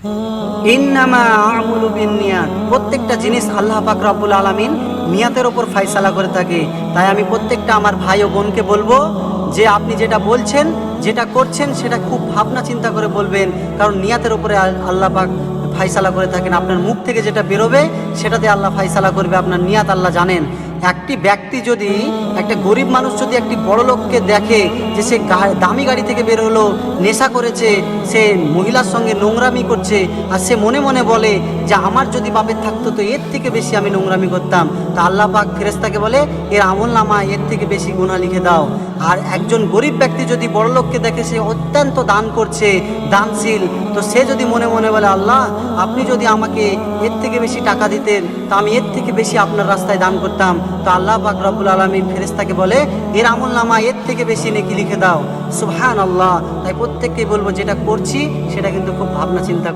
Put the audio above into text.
ইন্নামা আমালু বিন্নিয়াত, প্রত্যেকটা জিনিস আল্লাহ পাক রব্বুল আলামিন নিয়াতের ওপর ফয়সালা করে থাকে। তাই আমি প্রত্যেকটা আমার ভাই ও বোনকে বলবো যে আপনি যেটা বলছেন, যেটা করছেন, সেটা খুব ভাবনা চিন্তা করে বলবেন, কারণ নিয়াতের উপরে আল্লাহ পাক ফয়সালা করে থাকেন। আপনার মুখ থেকে যেটা বেরোবে সেটাতে আল্লাহ ফয়সালা করবে, আপনার নিয়াত আল্লাহ জানেন। একটি ব্যক্তি যদি, একটা গরিব মানুষ যদি একটি বড় লোককে দেখে যে সে দামি গাড়ি থেকে বের হলো, নেশা করেছে, সে মহিলার সঙ্গে নোংরামি করছে, আর সে মনে মনে বলে যে আমার যদি বাপের থাকতো তো এর থেকে বেশি আমি নোংরামি করতাম, তা আল্লাহ পাক ফেরেশতাকে বলে এর আমলনামায় এর থেকে বেশি গুনাহ লিখে দাও। আর একজন গরিব ব্যক্তি যদি বড় লোককে দেখে সে অত্যন্ত দান করছে, দানশীল, তো সে যদি মনে মনে বলে আল্লাহ আপনি যদি আমাকে এর থেকে বেশি টাকা দিতেন তা আমি এর থেকে বেশি আপনার রাস্তায় দান করতাম, তো আল্লাহ পাক রব্বুল আলামিন ফেরেশতাকে বলে এর আমলনামা এর থেকে বেশি নেকি লিখে দাও। সুবহানাল্লাহ। তাই প্রত্যেককে বলবো যেটা করছি সেটা কিন্তু খুব ভাবনা চিন্তা করে